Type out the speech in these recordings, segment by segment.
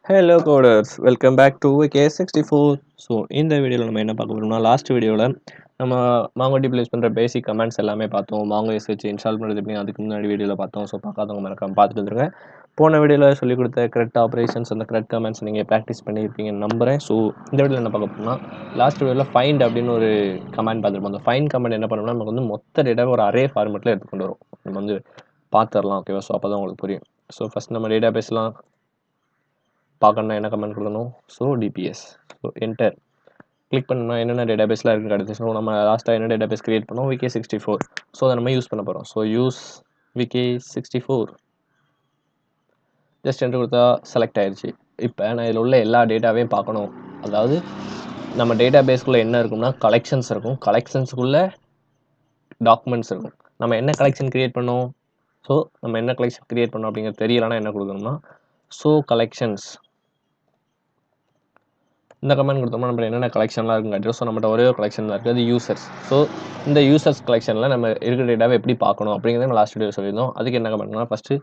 Hello coders welcome back to K64. So இந்த வீடியோவில் நம்ம என்ன பார்க்க போகிறோம்னா லாஸ்ட் வீடியோவில் நம்ம மாங்கோடி ப்ளேஸ் பண்ணுற பேசிக் கமெண்ட்ஸ் எல்லாமே பார்த்தோம். மாங்கோ எஸ்ஹெச் இன்ஸ்டால் பண்ணுறது எப்படி அதுக்கு முன்னாடி வீடியோவில் பார்த்தோம். ஸோ பார்க்காதவங்க மறக்காம பார்த்துட்டு வந்துருங்க. போன வீடியோவில் சொல்லிக் கொடுத்த கரெக்ட் ஆப்ரேஷன்ஸ் அந்த கரெக்ட் கமெண்ட்ஸ் நீங்கள் ப்ராக்டிஸ் பண்ணியிருப்பீங்கன்னு நம்புகிறேன். ஸோ இந்த வீடியோவில் என்ன பார்க்க போகிறோம்னா லாஸ்ட் வீடியோவில் ஃபைண்ட் அப்படின்னு ஒரு கமெண்ட் பார்த்துருப்போம். அந்த ஃபைண்ட் கமெண்ட் என்ன பண்ணோம்னா நமக்கு வந்து மொத்த டேட்டாவை ஒரு அரே ஃபார்மெட்டில் எடுத்துக்கொண்டு வரும். நம்ம வந்து பார்த்துடலாம். ஓகேவா? ஸோ அப்போ தான் உங்களுக்கு புரியும். ஸோ ஃபஸ்ட் நம்ம டேட்டா பேசலாம் பார்க்கணுன்னா என்ன கமெண்ட் கொடுக்கணும். So DBS so enter click பண்ணால் என்னென்ன டேட்டாபேஸ்லாம் இருக்குது கிடச்சி. ஸோ நம்ம லாஸ்ட்டாக என்ன டேட்டாபேஸ் கிரியேட் பண்ணோம் VK64. ஸோ அதை நம்ம யூஸ் பண்ண போகிறோம். So use VK64 just enter கொடுத்தா செலக்ட் ஆயிடுச்சு. இப்போ நான் இதில் உள்ள எல்லா டேட்டாவையும் பார்க்கணும். அதாவது நம்ம டேட்டாபேஸ்க்குள்ளே என்ன இருக்கும்னா கலெக்ஷன்ஸ் இருக்கும். கலெக்ஷன்ஸுக்குள்ளே டாக்குமெண்ட்ஸ் இருக்கும். நம்ம என்ன கலெக்ஷன் கிரியேட் பண்ணோம். ஸோ நம்ம என்ன கலெக்ஷன் கிரியேட் பண்ணோம் அப்படிங்கிறது தெரியலன்னா என்ன கொடுக்கணும்னா ஸோ கலெக்ஷன்ஸ் இந்த கமெண்ட் கொடுத்தோம்னா நம்ம என்னென்ன கலெக்ஷன்லாம் இருக்குன்னு காட்டிடும். ஸோ நம்மகிட்ட ஒரே ஒரு கலெக்ஷன் தான் இருக்குது, அது யூசர்ஸ். ஸோ இந்த யூசர்ஸ் கலெக்ஷனில் நம்ம இருக்கிற டேட்டாவை எப்படி பார்க்கணும் அப்படிங்கிறத நம்ம லாஸ்ட் வீடியோ சொல்லியிருந்தோம். அதுக்கு என்ன கமெண்ட்னா first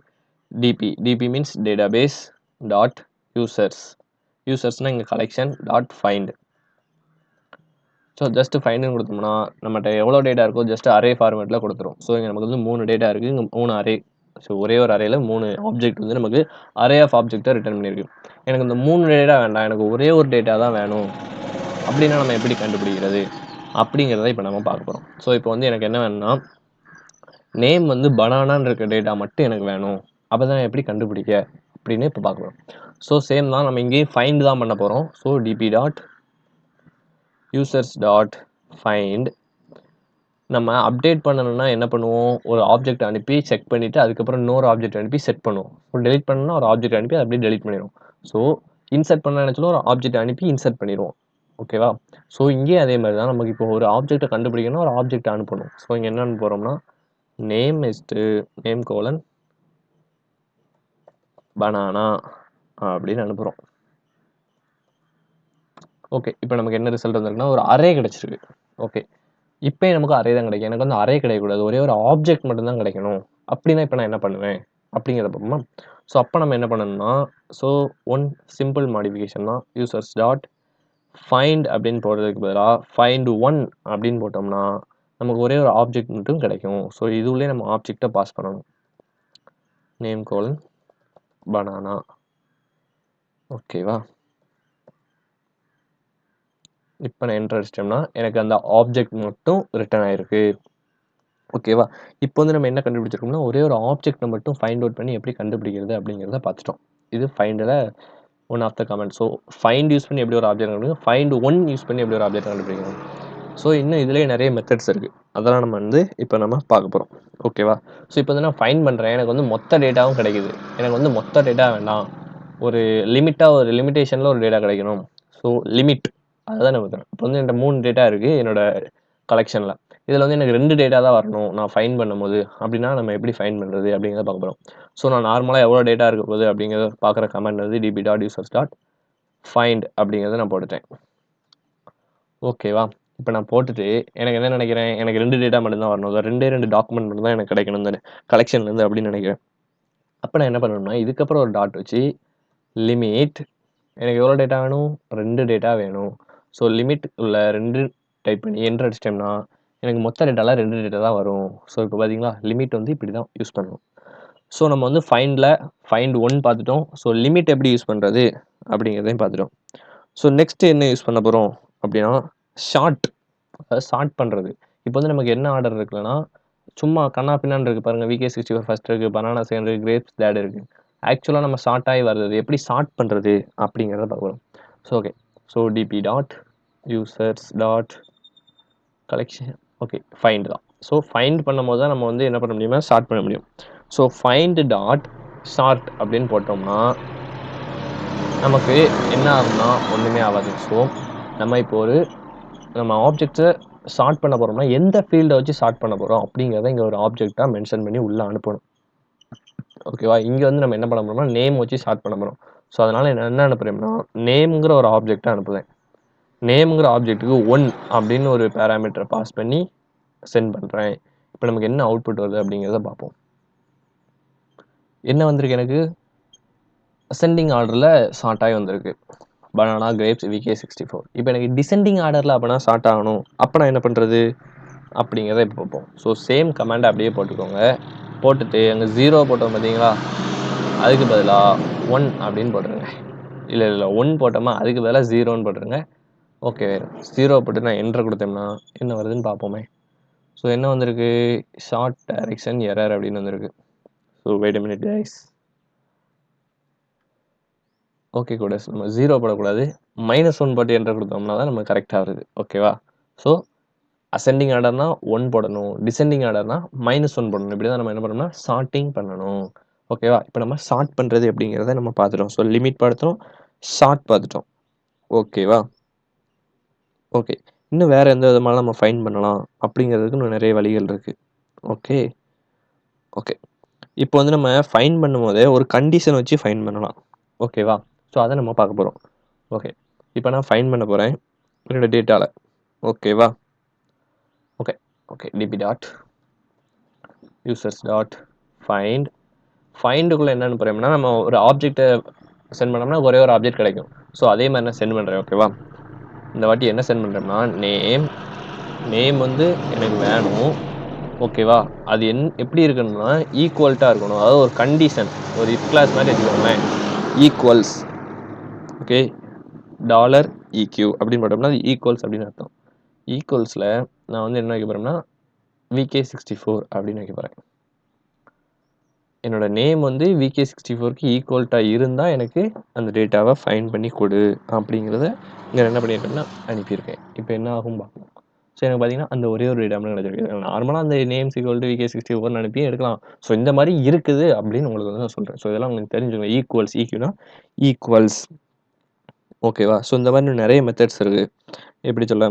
DB means database dot யூசர்ஸ்னால் இங்கே collection dot find. So just ஃபைண்டுன்னு கொடுத்தோம்னா நம்மகிட்ட எவ்வளோ டேட்டா இருக்கோ ஜஸ்ட் அரே ஃபார்மேட்டில் கொடுத்துரும். ஸோ இங்கே நமக்கு வந்து 3 டேட்டா இருக்குது, இங்கே 3 அரே. ஸோ ஒரே ஒரு அரேயில் 3 ஆப்ஜெக்ட் வந்து நமக்கு அரே ஆஃப் ஆப்ஜெக்டை ரிட்டர்ன் பண்ணியிருக்கு. எனக்கு இந்த 3 டேட்டா வேண்டாம், எனக்கு ஒரே ஒரு டேட்டா தான் வேணும் அப்படின்னா நம்ம எப்படி கண்டுபிடிக்கிறது அப்படிங்கிறத இப்போ நம்ம பார்க்க போகிறோம். ஸோ இப்போ வந்து எனக்கு என்ன வேணும்னா நேம் வந்து பனானான்னு இருக்க டேட்டா மட்டும் எனக்கு வேணும். அப்போ தான் எப்படி கண்டுபிடிக்க அப்படின்னு இப்போ பார்க்க போகிறோம். ஸோ சேம் தான், நம்ம இங்கேயும் ஃபைண்ட் தான் பண்ண போகிறோம். So DP dot users dot find. நம்ம அப்டேட் பண்ணணும்னா என்ன பண்ணுவோம், ஒரு ஆப்ஜெக்ட் அனுப்பி செக் பண்ணிவிட்டு அதுக்கப்புறம் இன்னொரு ஆப்ஜெக்ட் அனுப்பி செட் பண்ணுவோம். ஸோ டெலிட் பண்ணணும்னா ஒரு ஆப்ஜெக்ட் அனுப்பி அதை அப்படியே டெலிட் பண்ணிடுவோம். ஸோ இன்சர்ட் பண்ண நினச்சாலும் ஒரு ஆப்ஜெக்ட் அனுப்பி இன்சர்ட் பண்ணிடுவோம். ஓகேவா? ஸோ இங்கேயும் அதே மாதிரி தான், நமக்கு இப்போ ஒரு ஆப்ஜெக்டை கண்டுபிடிக்கணும், ஒரு ஆப்ஜெக்ட் அனுப்பணும். ஸோ இங்கே என்ன அனுப்புகிறோம்னா நேம் கோலன் பனானா அப்படின்னு அனுப்புகிறோம். ஓகே, இப்போ நமக்கு என்ன ரிசல்ட் வந்திருக்குன்னா ஒரு அரே கிடச்சிருக்கு. ஓகே, இப்போ நமக்கு அரே தான் கிடைக்கும். எனக்கு வந்து அரே கிடைக்கக்கூடாது, ஒரே ஒரு ஆப்ஜெக்ட் மட்டும்தான் கிடைக்கணும். அப்படின்னா இப்போ நான் என்ன பண்ணுவேன் அப்படிங்கிறத பார்ப்போமா. ஸோ அப்போ நம்ம என்ன பண்ணணும்னா ஸோ ஒன் சிம்பிள் மாடிஃபிகேஷன் தான், யூசர்ஸ் டாட் ஃபைண்ட் அப்படின்னு போடுறதுக்கு பதிலாக ஃபைண்ட் ஒன் அப்படின்னு போட்டோம்னா நமக்கு ஒரே ஒரு ஆப்ஜெக்ட் மட்டும் கிடைக்கும். ஸோ இதுவுலேயே நம்ம ஆப்ஜெக்டை பாஸ் பண்ணணும், நேம் கோலன் பனானா. ஓகேவா? இப்போ நான் என்டர் அடிச்சிட்டோம்னா எனக்கு அந்த ஆப்ஜெக்ட் மட்டும் ரிட்டர்ன் ஆயிருக்கு. ஓகேவா? இப்போ வந்து நம்ம என்ன கண்டுபிடிச்சிருக்கோம்னா ஒரே ஒரு ஆப்ஜெக்ட்டை மட்டும் ஃபைண்ட் அவுட் பண்ணி எப்படி கண்டுபிடிக்கிறது அப்படிங்கிறத பார்த்துட்டோம். இது ஃபைண்டில் one of the comment. So find use பண்ணி எப்படி ஒரு ஆப்ஜெக்ட் கண்டுபிடிக்கணும், ஃபைண்ட் ஒன் யூஸ் பண்ணி எப்படி ஒரு ஆப்ஜெக்ட் கண்டுபிடிக்கணும். ஸோ இன்னும் இதுலேயே நிறைய மெத்தட்ஸ் இருக்குது, அதெல்லாம் நம்ம வந்து இப்போ நம்ம பார்க்க போகிறோம். ஓகேவா? ஸோ இப்போ வந்து நான் ஃபைண்ட் பண்ணுறேன், எனக்கு வந்து மொத்த டேட்டாவும் கிடைக்குது. எனக்கு வந்து மொத்த டேட்டா வேண்டாம், ஒரு லிமிட்டாக ஒரு லிமிட்டேஷனில் ஒரு டேட்டா கிடைக்கணும். ஸோ லிமிட் அதுதான் நம்ம தரோம். இப்போ வந்து என்கிட்ட 3 டேட்டா இருக்குது என்னோட கலெக்ஷனில். இதில் வந்து எனக்கு 2 டேட்டா தான் வரணும் நான் ஃபைண்ட் பண்ணும்போது. அப்படின்னா நம்ம எப்படி ஃபைண்ட் பண்ணுறது அப்படிங்கிறத பார்க்க போகிறோம். ஸோ நான் நார்மலாக எவ்வளோ டேட்டா இருக்க போகுது அப்படிங்கிறத பார்க்குற கமெண்ட் வந்து DP dot users dot find அப்படிங்கிறத நான் போட்டுட்டேன். ஓகேவா? இப்போ நான் போட்டுட்டு எனக்கு என்ன நினைக்கிறேன், எனக்கு 2 டேட்டா மட்டும்தான் வரணும், 2 டாக்குமெண்ட் மட்டும் தான் எனக்கு கிடைக்கணும் இந்த கலெக்ஷன்லேருந்து அப்படின்னு நினைக்கிறேன். அப்போ நான் என்ன பண்ணணும்னா இதுக்கப்புறம் ஒரு டாட் வச்சு லிமிட், எனக்கு எவ்வளோ டேட்டா வேணும், 2 டேட்டா வேணும். ஸோ லிமிட் உள்ள 2 டைப் பண்ணி என்டர் அடிச்சிட்டோம்னா எனக்கு மொத்த டேட்டாவில் 2 டேட்டா தான் வரும். ஸோ இப்போ பார்த்தீங்களா லிமிட் வந்து இப்படி தான் யூஸ் பண்ணணும். ஸோ நம்ம வந்து ஃபைண்ட் ஒன் பார்த்துட்டோம். ஸோ லிமிட் எப்படி யூஸ் பண்ணுறது அப்படிங்கிறதையும் பார்த்துட்டோம். ஸோ நெக்ஸ்ட் என்ன யூஸ் பண்ண போகிறோம் அப்படின்னா ஷார்ட், அதாவது ஷார்ட் பண்ணுறது. இப்போ வந்து நமக்கு என்ன ஆர்டர் இருக்குன்னா சும்மா கண்ணா பின்னான்னு இருக்குது பாருங்கள். VK64 ஃபஸ்ட் இருக்குது, பனானா செகண்ட் இருக்குது, கிரேப்ஸ் தேர்ட் இருக்குது. ஆக்சுவலாக நம்ம ஷார்ட் ஆகி வருது, எப்படி ஷார்ட் பண்ணுறது அப்படிங்கிறத பார்க்குறோம். So okay, so DP dot users dot collection. Okay, find தான். ஸோ ஃபைண்ட் பண்ணும் போது தான் நம்ம வந்து என்ன பண்ண முடியுமா ஷார்ட் பண்ண முடியும். ஸோ ஃபைண்ட் டாட் ஷார்ட் அப்படின்னு போட்டோம்னா நமக்கு என்ன ஆகும்னா ஒன்றுமே ஆகாது. ஸோ நம்ம இப்போ நம்ம ஆப்ஜெக்ட்ஸை ஷார்ட் பண்ண போகிறோம்னா எந்த ஃபீல்டை வச்சு ஷார்ட் பண்ண போகிறோம் அப்படிங்கிறத இங்கே ஒரு ஆப்ஜெக்டாக மென்ஷன் பண்ணி உள்ளே அனுப்பணும். ஓகேவா? இங்கே வந்து நம்ம என்ன பண்ண போகிறோம்னா நேம் வச்சு ஷார்ட் பண்ண போகிறோம். ஸோ அதனால் என்ன அனுப்புகிறேன்னா நேம்ங்கிற ஒரு ஆப்ஜெக்டை அனுப்புவேன். நேம்ங்கிற ஆப்ஜெக்ட்டுக்கு 1 அப்படின்னு ஒரு பேராமீட்டரை பாஸ் பண்ணி சென்ட் பண்ணுறேன். இப்போ நமக்கு என்ன அவுட்புட் வருது அப்படிங்கிறத பார்ப்போம். என்ன வந்திருக்கு எனக்கு, அசெண்டிங் ஆர்டரில் ஷார்ட் ஆகி வந்திருக்கு. Banana, grapes, VK64. இப்போ எனக்கு டிசெண்டிங் ஆர்டரில் அப்போனா ஷார்ட் ஆகணும். அப்போ நான் என்ன பண்ணுறது அப்படிங்கிறத இப்போ பார்ப்போம். ஸோ சேம் கமாண்டை அப்படியே போட்டுக்கோங்க. போட்டுட்டு அங்கே 0 போட்டோம் பார்த்தீங்களா, அதுக்கு பதிலாக 1 அப்படின்னு போட்டுருங்க. இல்லை 1 போட்டோமா அதுக்கு பதிலாக 0ன்னு போட்டுருங்க. ஓகே, 0 போட்டு நான் என்ட்ரு கொடுத்தோம்னா என்ன வருதுன்னு பார்ப்போமே. ஸோ என்ன வந்திருக்கு, ஷார்ட் டைரக்ஷன் எரர் அப்படின்னு வந்திருக்கு. So wait a minute guys. Okay கூட, நம்ம 0 போடக்கூடாது, -1 போட்டு என்ட்ரு கொடுத்தோம்னா தான் நம்ம கரெக்டாக வருது. ஓகேவா. ஸோ அசெண்டிங் ஆர்டர்னா 1 போடணும், டிசெண்டிங் ஆர்டர்னா -1 போடணும். இப்படி தான் நம்ம என்ன பண்ணணும்னா ஷார்ட்டிங் பண்ணணும். ஓகேவா. இப்போ நம்ம ஷார்ட் பண்ணுறது எப்படிங்கிறத நம்ம பார்த்துட்டோம். ஸோ லிமிட் பார்த்துட்டோம், ஷார்ட் பார்த்துட்டோம். ஓகேவா. ஓகே, இன்னும் வேறு எந்த விதமாக நம்ம ஃபைன் பண்ணலாம் அப்படிங்கிறதுக்கு இன்னும் நிறைய வழிகள் இருக்குது. ஓகே ஓகே இப்போ வந்து நம்ம ஃபைன் பண்ணும்போதே ஒரு கண்டிஷன் வச்சு ஃபைன் பண்ணலாம். ஓகேவா. ஸோ அதை நம்ம பார்க்க போகிறோம். ஓகே, இப்போ நான் ஃபைன் பண்ண போகிறேன் என்னோட டேட்டாவில். ஓகேவா. Okay okay DB dot users dot find. ஃபைண்டுக்குள்ளே என்னென்னு போகிறோம்னா, நம்ம ஒரு ஆப்ஜெக்டை சென்ட் பண்ணோம்னா ஒரே ஒரு ஆப்ஜெக்ட் கிடைக்கும். ஸோ அதே மாதிரி நான் சென்ட் பண்ணுறேன். ஓகேவா. இந்த வாட்டி என்ன சென்ட் பண்ணுறோம்னா நேம் வந்து எனக்கு வேணும். ஓகேவா. அது எப்படி இருக்கணும்னா ஈக்குவல்ட்டாக இருக்கணும். அதாவது ஒரு கண்டிஷன், ஒரு இஃப் கிளாஸ் மாதிரி வச்சுக்கோங்களேன். ஈக்குவல்ஸ். ஓகே, $EQ அப்படின்னு போட்டோம்னா அது ஈக்குவல்ஸ் அப்படின்னு அர்த்தம். ஈக்குவல்ஸில் நான் வந்து என்ன வைக்க போகிறேன்னா VK64 அப்படின்னு வைக்க போகிறேன். என்னோட நேம் வந்து VK64க்கு ஈக்குவல்ட்டாக இருந்தால் எனக்கு அந்த டேட்டாவை ஃபைன் பண்ணி கொடு அப்படிங்கிறத இங்கே என்ன பண்ணியிருக்கேன்னா அனுப்பியிருக்கேன். இப்போ என்ன ஆகும் பார்ப்போம். ஸோ எனக்கு பார்த்தீங்கன்னா அந்த ஒரே ஒரு டேட்டா கிடச்சிருக்கு. நார்மலாக அந்த நேம்ஸ் ஈக்குவல் டு VK64 அனுப்பி எடுக்கலாம். ஸோ இந்த மாதிரி இருக்குது அப்படின்னு உங்களுக்கு வந்து நான் சொல்கிறேன். ஸோ இதெல்லாம் உங்களுக்கு தெரிஞ்சுங்க. ஈக்குவல்ஸ், EQனா ஈக்குவல்ஸ். ஓகேவா. ஸோ இந்த மாதிரி நிறைய மெத்தட்ஸ் இருக்குது. எப்படி சொல்ல,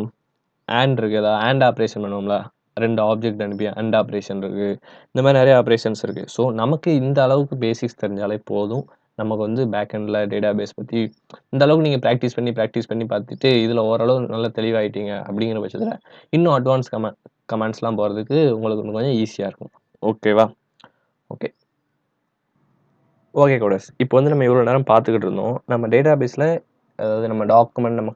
ஆண்ட் இருக்குது, அதாவது ஆண்ட் ஆப்ரேஷன் பண்ணுவோம்ல, 2 ஆப்ஜெக்ட் அனுப்பி ஆண்ட் ஆப்ரேஷன் இருக்குது. இந்த மாதிரி நிறைய ஆப்ரேஷன்ஸ் இருக்குது. ஸோ நமக்கு இந்த அளவுக்கு பேசிக்ஸ் தெரிஞ்சாலே போதும். நமக்கு வந்து பேக் எண்டில் டேட்டா பேஸ் பற்றி இந்த அளவுக்கு நீங்கள் ப்ராக்டிஸ் பண்ணி பார்த்துட்டு இதில் ஓரளவு நல்லா தெளிவாயிட்டீங்க அப்படிங்கிற பட்சத்தில் இன்னும் அட்வான்ஸ் கமெண்ட்ஸ்லாம் போகிறதுக்கு உங்களுக்கு இன்னும் கொஞ்சம் ஈஸியாக இருக்கும். ஓகேவா. ஓகே ஓகே கோடஸ், இப்போ வந்து நம்ம இவ்வளோ நேரம் பார்த்துக்கிட்டு இருந்தோம். நம்ம டேட்டா பேஸில் அதாவது நம்ம டாக்குமெண்ட், நம்ம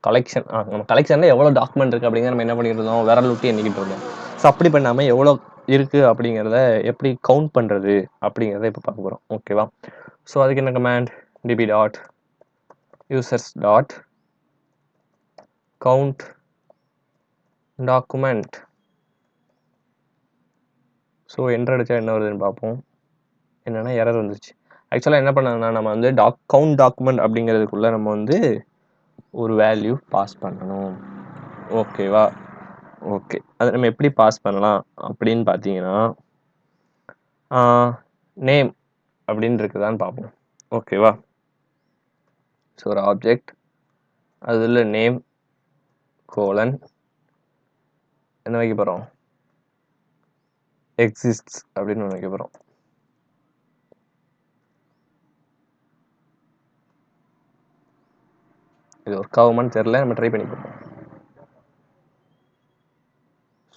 கலெக்ஷனில் எவ்வளோ டாக்குமெண்ட் இருக்குது அப்படிங்கிற நம்ம என்ன பண்ணிட்டு இருந்தோம், விரல் விட்டு எண்ணிக்கிட்டு இருந்தோம். ஸோ அப்படி பண்ணாமல் எவ்வளோ இருக்குது அப்படிங்கிறத எப்படி கவுண்ட் பண்ணுறது அப்படிங்கிறத இப்போ பார்க்க போகிறோம். ஓகேவா. ஸோ அதுக்கு என்ன command, DP dot users dot count document. So enter அடித்தா என்ன வருதுன்னு பார்ப்போம். என்னென்னா எரர் வந்துருச்சு. ஆக்சுவலாக என்ன பண்ணணும்னா நம்ம வந்து கவுண்ட் டாக்குமெண்ட் அப்படிங்கிறதுக்குள்ளே நம்ம வந்து ஒரு வேல்யூ பாஸ் பண்ணணும். ஓகேவா. ஓகே, அதை நம்ம எப்படி பாஸ் பண்ணலாம் அப்படின்னு பார்த்தீங்கன்னா நேம் அப்படின்னு இருக்குதான்னு பார்ப்போம். ஓகேவா. ஸோ ஒரு ஆப்ஜெக்ட், அதில் நேம் கோலன் என்ன வைக்க போகிறோம், எக்ஸிஸ்ட்ஸ் அப்படின்னு ஒன்று வைக்க போகிறோம். இது ஒர்க் ஆகுமான்னு தெரியல, நம்ம ட்ரை பண்ணி பார்ப்போம்.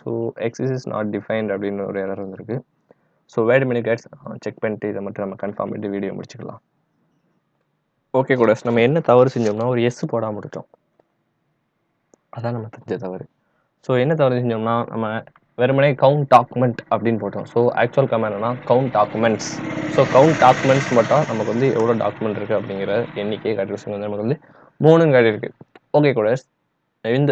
So exist is not defined அப்படின்னு ஒரு எரர் வந்திருக்கு. So wait a minute guys, check பண்ணிட்டு இதை மட்டும் நம்ம கன்ஃபார்ம் பண்ணிட்டு வீடியோ முடிச்சுக்கலாம். ஓகே கூட, நம்ம என்ன தவறு செஞ்சோம்னா ஒரு எஸ் போடாமல் விட்டோம். அதான் நம்ம தெரிஞ்ச தவறு. ஸோ என்ன தவறு செஞ்சோம்னா நம்ம வெறுமனே கவுண்ட் டாக்குமெண்ட் அப்படின்னு போட்டோம். ஸோ ஆக்சுவல் கமெண்ட் என்னன்னா count documents. So count documents மட்டும் நமக்கு வந்து எவ்வளோ டாக்குமெண்ட் இருக்குது அப்படிங்கிற எண்ணிக்கையை காட்டிருக்கு. வந்து நமக்கு வந்து 3ன்னு காட்டியிருக்கு. ஓகே கூட,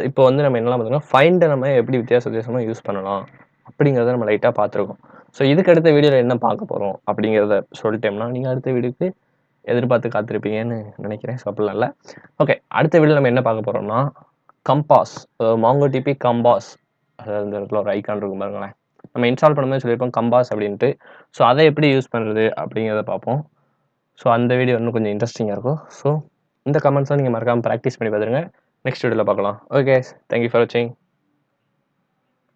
இப்போ வந்து நம்ம என்னெல்லாம் பார்த்தோம்னா ஃபைண்டை நம்ம எப்படி வித்தியாசமாக யூஸ் பண்ணலாம் அப்படிங்கிறத நம்ம லைட்டாக பார்த்துருக்கோம். ஸோ இதுக்கு அடுத்த வீடியோவில் என்ன பார்க்க போகிறோம் அப்படிங்கிறத சொல்லிட்டோம்னா நீங்கள் அடுத்த வீடியோக்கு எதிர்பார்த்து காத்திருப்பீங்கன்னு நினைக்கிறேன். ஸோ அப்படிலாம் இல்லை. ஓகே, அடுத்த வீடியோவில் நம்ம என்ன பார்க்க போகிறோம்னா கம்பாஸ், MongoDB கம்பாஸ், அதாவது இந்த இடத்துல ஒரு ஐக்கான் இருக்கும் பாருங்களேன், நம்ம இன்ஸ்டால் பண்ணும்போது சொல்லியிருப்போம் கம்பாஸ் அப்படின்ட்டு. ஸோ அதை எப்படி யூஸ் பண்ணுறது அப்படிங்கிறத பார்ப்போம். ஸோ அந்த வீடியோ இன்னும் கொஞ்சம் இன்ட்ரெஸ்டிங்காக இருக்கும். ஸோ இந்த கமெண்ட்ஸும் நீங்கள் மறக்காமல் ப்ராக்டிஸ் பண்ணி பார்த்துருங்க. நெக்ஸ்ட் வீடியோவில் பார்க்கலாம். ஓகே, தேங்க்யூ ஃபார் வாட்சிங்.